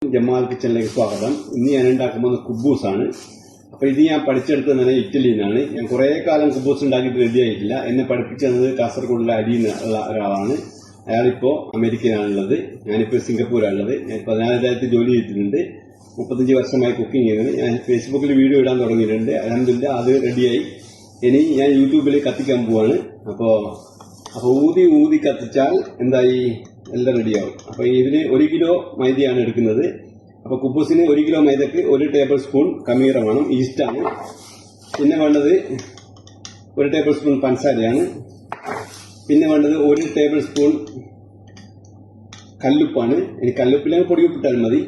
Jamal കിച്ചണിലേക്ക് സ്വാഗതം. ഇന്ന് ഞാൻ ഉണ്ടാക്കാൻ പോകുന്ന കുബൂസാണ്. അപ്പൊ ഇത് ഞാൻ പഠിച്ചെടുത്തത് തന്നെ ഇറ്റലിയിൽ നിന്നാണ്. ഞാൻ കുറെ കാലം കുബൂസ് ഉണ്ടാക്കിയിട്ട് റെഡി ആയിട്ടില്ല. എന്നെ പഠിപ്പിച്ചത് കാസർഗോഡിലെ അരിയുള്ള ഒരാളാണ്. അയാളിപ്പോ അമേരിക്കയിലാണുള്ളത്. ഞാനിപ്പോ സിംഗപ്പൂരാണുള്ളത്. ഞാൻ 14,000 ജോലി ചെയ്തിട്ടുണ്ട്. 35 വർഷമായി കുക്കിംഗ് ചെയ്യുന്നത്. ഞാൻ ഫേസ്ബുക്കിൽ വീഡിയോ ഇടാൻ തുടങ്ങിയിട്ടുണ്ട്. അൽഹംദുലില്ലാ അത് റെഡിയായി. ഇനി ഞാൻ യൂട്യൂബിൽ കത്തിക്കാൻ പോവാണ്. അപ്പൊ ഊതി കത്തിച്ചാൽ എന്തായി എല്ലാം റെഡിയാവും. അപ്പൊ ഇതിന് 1 കിലോ മൈദയാണ് എടുക്കുന്നത്. അപ്പൊ കുബൂസിന് 1 കിലോ മൈദക്ക് 1 ടേബിൾ സ്പൂൺ കമീറ വേണം, ഈസ്റ്റാണ്. പിന്നെ വേണ്ടത് 1 ടേബിൾ സ്പൂൺ പഞ്ചസാരയാണ്. പിന്നെ വേണ്ടത് 1 ടേബിൾ സ്പൂൺ കല്ലുപ്പാണ്. ഇനി കല്ലുപ്പില്ലെങ്കിൽ പൊടിയുപ്പിട്ടാൽ മതി.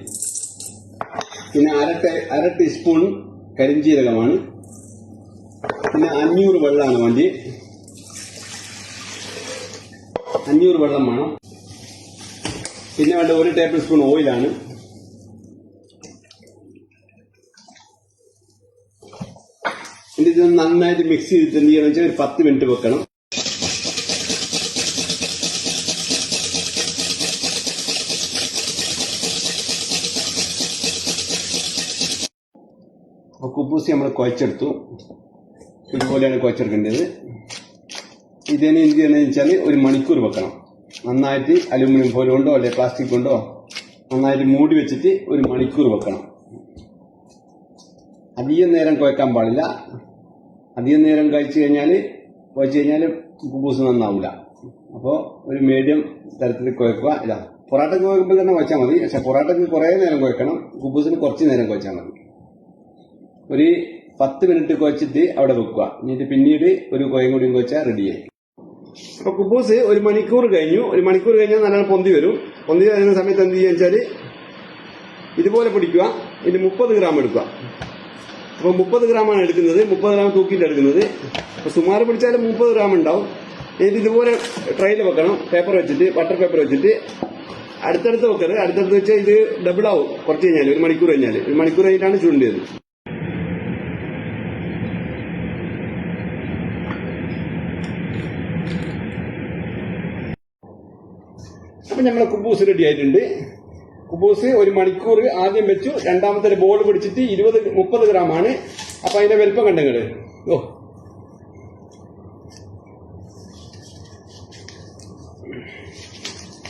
പിന്നെ അര ടീസ്പൂൺ കരിഞ്ജീരകമാണ്. പിന്നെ 500 വെള്ളമാണ് വേണ്ടി. 500 വെള്ളം വേണം. പിന്നെ വേണ്ട 1 ടേബിൾ സ്പൂൺ ഓയിലാണ്. ഇനി ഇത് നന്നായിട്ട് മിക്സ് ചെയ്തിട്ട് എന്ത് ചെയ്യണം വെച്ചാൽ ഒരു 10 മിനിറ്റ് വെക്കണം. അപ്പൊ കുബൂസ് നമ്മൾ കുഴച്ചെടുത്തു. ഇതുപോലെയാണ് കുഴച്ചെടുക്കേണ്ടത്. ഇതിനെ എന്ത് ചെയ്യണമെന്ന് വെച്ചാൽ 1 മണിക്കൂർ വെക്കണം. നന്നായിട്ട് അലുമിനിയം ഫോയിൽ കൊണ്ടോ അല്ലെ പ്ലാസ്റ്റിക് കൊണ്ടോ നന്നായിട്ട് മൂടി വെച്ചിട്ട് 1 മണിക്കൂർ വെക്കണം. അധികം നേരം കുഴക്കാൻ പാടില്ല. അധികം നേരം കുഴച്ച് കഴിഞ്ഞാൽ കുബൂസ് നന്നാവില്ല. അപ്പോൾ ഒരു മീഡിയം തരത്തിൽ കുഴക്കുക. ഇല്ല, പൊറാട്ടയ്ക്ക് കുഴക്കുമ്പോൾ തന്നെ കുഴച്ചാൽ മതി. പക്ഷെ പൊറാട്ടയ്ക്ക് കുറേ നേരം കുഴക്കണം. കുബൂസിന് കുറച്ച് നേരം കുഴച്ചാൽ മതി. ഒരു 10 മിനിറ്റ് കുഴച്ചിട്ട് അവിടെ വെക്കുക. എന്നിട്ട് പിന്നീട് ഒരു കുഴയും കൂടിയും കുഴച്ചാൽ റെഡിയായി. അപ്പൊ കുബൂസ് 1 മണിക്കൂർ കഴിഞ്ഞു. 1 മണിക്കൂർ കഴിഞ്ഞാൽ നല്ലോണം പൊന്തി വരും. പൊന്തി വരുന്ന സമയത്ത് എന്ത് ചെയ്യുക വെച്ചാൽ ഇതുപോലെ പിടിക്കുക. ഇതിന് 30 ഗ്രാം എടുക്കുക. അപ്പൊ 30 ഗ്രാമാണ് എടുക്കുന്നത്. 30 ഗ്രാം തൂക്കിയിട്ട് എടുക്കുന്നത്. അപ്പൊ സുമാറ് പിടിച്ചാലും 30 ഗ്രാം ഉണ്ടാവും. എന്നിട്ട് ഇതുപോലെ ട്രെയിൽ വെക്കണം. പേപ്പർ വെച്ചിട്ട്, ബട്ടർ പേപ്പർ വെച്ചിട്ട് അടുത്തടുത്ത് വെക്കരുത്. അടുത്തടുത്ത് വെച്ചാൽ ഇത് ഡബിൾ ആവും. കുറച്ച് കഴിഞ്ഞാൽ 1 മണിക്കൂർ കഴിഞ്ഞാൽ 1 മണിക്കൂർ കഴിഞ്ഞിട്ടാണ് ചുണ്ടേത്. അപ്പൊ നമ്മളെ കുബൂസ് റെഡി ആയിട്ടുണ്ട്. കുബൂസ് 1 മണിക്കൂർ ആദ്യം വെച്ചു. രണ്ടാമത്തെ ബോൾ പിടിച്ചിട്ട് 30 ഗ്രാം ആണ്. അപ്പൊ അതിന്റെ വലുപ്പം കണ്ടെങ്കില്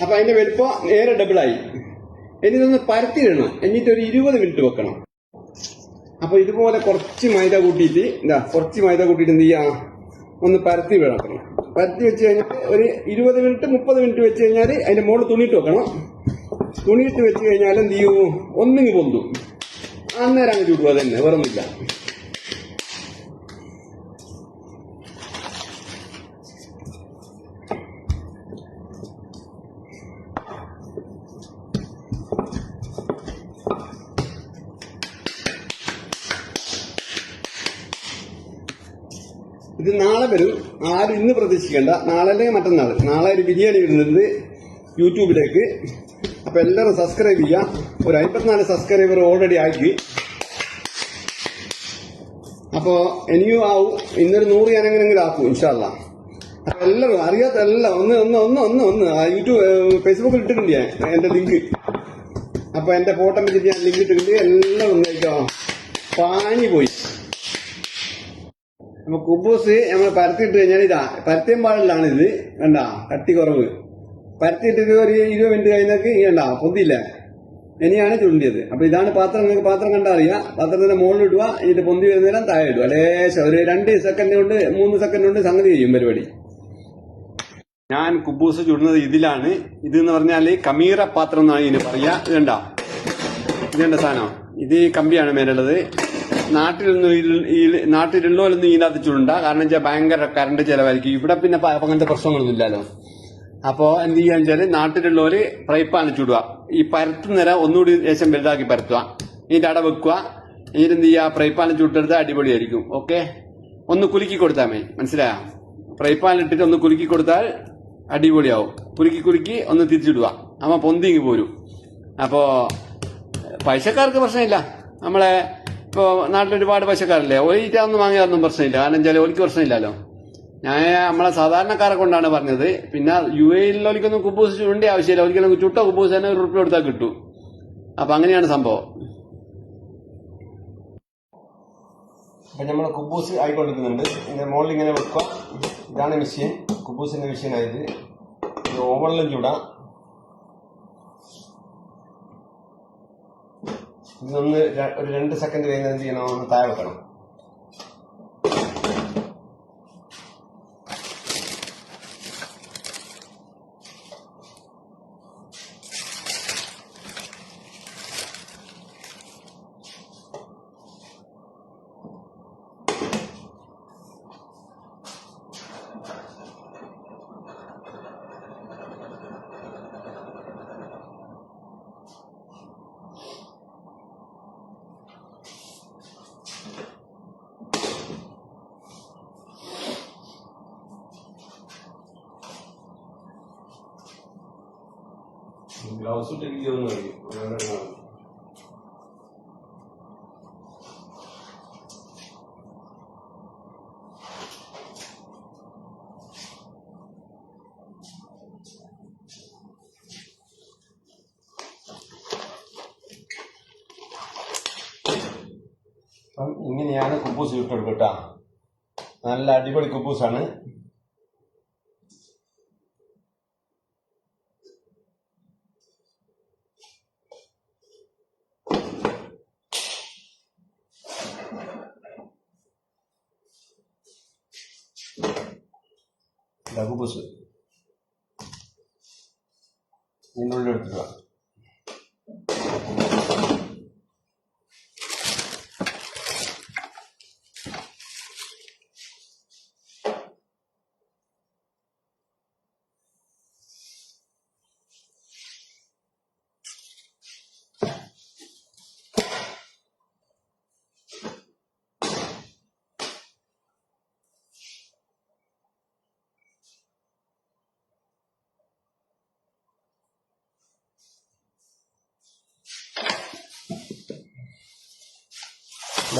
അപ്പൊ അതിന്റെ വലുപ്പം നേരെ ഡബിളായി. ഇനി ഇതൊന്ന് പരത്തിയിടണം. എന്നിട്ട് ഒരു 20 മിനിറ്റ് വെക്കണം. അപ്പൊ ഇതുപോലെ കുറച്ച് മൈദ കൂട്ടിയിട്ട് എന്ത് ചെയ്യാ, ഒന്ന് പരത്തി വിടണം. പരത്തി വെച്ച് കഴിഞ്ഞാൽ ഒരു 20 മിനിറ്റ് 30 മിനിറ്റ് വെച്ച് കഴിഞ്ഞാൽ അതിന്റെ മുകളിൽ തുണിയിട്ട് വെക്കണം. തുണിയിട്ട് വെച്ച് കഴിഞ്ഞാൽ എന്ത് ചെയ്യൂ, ഒന്നിങ്ങ് പൊന്തും. അന്നേരം അങ്ങ് ചൂടുക തന്നെ, വേറൊന്നുമില്ല. ഇത് നാളെ വരും. ആരും ഇന്ന് പ്രതീക്ഷിക്കേണ്ട. നാളെ അല്ലെങ്കിൽ മറ്റന്നാൾ. നാളെ ഒരു ബിരിയാണി വരുന്നുണ്ട് യൂട്യൂബിലേക്ക്. അപ്പൊ എല്ലാവരും സബ്സ്ക്രൈബ് ചെയ്യാം. ഒരു 54 സബ്സ്ക്രൈബർ ഓൾറെഡി ആക്കി. അപ്പോ ഇനിയും ആവും. ഇന്നൊരു 100 ഞാൻ എങ്ങനെയെങ്കിലും ആക്കും ഇൻഷാല്ലാ. അപ്പൊ എല്ലാവരും അറിയാത്ത എല്ലാം ഒന്ന് യൂട്യൂബ് ഫേസ്ബുക്കിൽ ഇട്ടിട്ടുണ്ട് ഞാൻ എന്റെ ലിങ്ക്. അപ്പൊ എന്റെ ഫോട്ടോ വെച്ചിട്ട് ഞാൻ ലിങ്ക് ഇട്ടിട്ടുണ്ട്. എല്ലാം ഒന്നേക്കോ പാനി പോയി. അപ്പൊ കുബൂസ് നമ്മൾ പരത്തിയിട്ട് കഴിഞ്ഞാൽ ഇതാ പരത്തിയും പാടില്ലാണ്. ഇത് കണ്ട കട്ടി കുറവ്. പരത്തിയിട്ടിട്ട് ഒരു 20 മിനിറ്റ് കഴിഞ്ഞാൽ കണ്ട പൊന്തിയില്ല. ഇനിയാണ് ചുണ്ടിയത്. അപ്പൊ ഇതാണ് പാത്രം. നിങ്ങൾക്ക് പാത്രം കണ്ടാൽ അറിയാം. പാത്രത്തിന്റെ മുകളിൽ ഇടുക. ഇതിന്റെ പൊന്തി വരുന്നേരം താഴെ ഇടുക. ലേശം ഒരു 2 സെക്കൻഡ് കൊണ്ട് 3 സെക്കൻഡ് കൊണ്ട് സംഗതി ചെയ്യും പരിപാടി. ഞാൻ കുബൂസ് ചുടുന്നത് ഇതിലാണ്. ഇതെന്ന് പറഞ്ഞാല് കമീറ പാത്രം എന്നാണ് ഇതിന് പറയാ. ഇതുണ്ട സാധനം. ഇത് കമ്പിയാണ് മേലുള്ളത്. നാട്ടിലുള്ളവരൊന്നും ഇതിനകത്ത് ചുണ്ട. കാരണം വെച്ചാൽ ഭയങ്കര കറണ്ട് ചെലവായിരിക്കും. ഇവിടെ പിന്നെ അങ്ങനത്തെ പ്രശ്നങ്ങളൊന്നും ഇല്ലല്ലോ. അപ്പോ എന്ത് ചെയ്യാന്ന് വെച്ചാല് നാട്ടിലുള്ളവര് ഫ്രൈ പാനിൽ ചുടുക. ഈ പരത്തുന്നേരം ഒന്നുകൂടി ലേശം വലുതാക്കി പരത്തുക. ഇതിന്റെ അട വെക്കുക. ഇതിന് എന്ത് ചെയ്യുക, ഫ്രൈ പാനിൽ ചുട്ടെടുത്ത് അടിപൊളിയായിരിക്കും. ഓക്കെ, ഒന്ന് കുലുക്കി കൊടുത്താൽ മതി. മനസ്സിലായോ? ഫ്രൈ പാനിലിട്ടിട്ട് ഒന്ന് കുലുക്കി കൊടുത്താൽ അടിപൊളിയാവും. കുലുക്കി ഒന്ന് തിരിച്ചിടുക. അമ്മ പൊന്തിങ്ങി പോരും. അപ്പോ പൈസക്കാർക്ക് പ്രശ്നമില്ല. നമ്മളെ ഇപ്പോ നാട്ടിലൊരുപാട് പൈസക്കാരല്ലേ, ഒരിറ്റാന്നും വാങ്ങിയാതൊന്നും പ്രശ്നമില്ല. കാരണം വെച്ചാൽ ഒരിക്കൽ പ്രശ്നമില്ലല്ലോ. ഞാൻ നമ്മളെ സാധാരണക്കാരെ കൊണ്ടാണ് പറഞ്ഞത്. പിന്നെ UAE-ലുള്ളവർക്കൊന്നും കുബൂസ് ചുണ്ട ആവശ്യമില്ല. ഒരിക്കലും ചുട്ട കുബൂസ് തന്നെ ₹1 കൊടുത്താൽ കിട്ടും. അപ്പൊ അങ്ങനെയാണ് സംഭവം. അപ്പൊ നമ്മളെ കുബൂസ് ആയിക്കൊണ്ടിരിക്കുന്നുണ്ട്. ഇതിന്റെ മുകളിൽ ഇങ്ങനെ വെക്കുക. ഇതാണ് മെഷീൻ, കുബൂസിന്റെ മെഷീനായത്. ഓവണിലും ചൂടാ. ഇതൊന്ന് ഒരു 2 സെക്കൻഡ് കഴിഞ്ഞാൽ എന്ത് ചെയ്യണം, ഒന്ന് താഴെ വെക്കണം. ഗ്ലൗസ് ഇട്ടിരിക്കുന്നു. അപ്പം ഇങ്ങനെയാണ് കുബൂസ് ചുട്ടെടുക്കുക കേട്ടോ. നല്ല അടിപൊളി കുബൂസാണ്. കുബൂസ് ഇതിനുള്ളിൽ എടുക്കുക.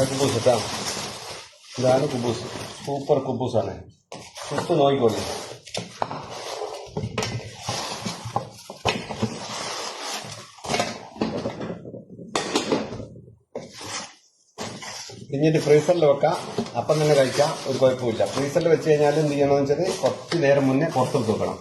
കുബൂസ് കേട്ടോ, ഇതാണ് കുബൂസ്. സൂപ്പർ കുബൂസാണ്. ചുട്ട് നോക്കിക്കോളൂ. പിന്നീട് ഫ്രീസറിൽ വെക്കാം. അപ്പം തന്നെ കഴിക്കാം, ഒരു കുഴപ്പമില്ല. ഫ്രീസറിൽ വെച്ച് കഴിഞ്ഞാൽ എന്ത് ചെയ്യണമെന്ന് വെച്ചാൽ കുറച്ച് നേരം മുന്നേ പുറത്തെടുത്ത് വെക്കണം.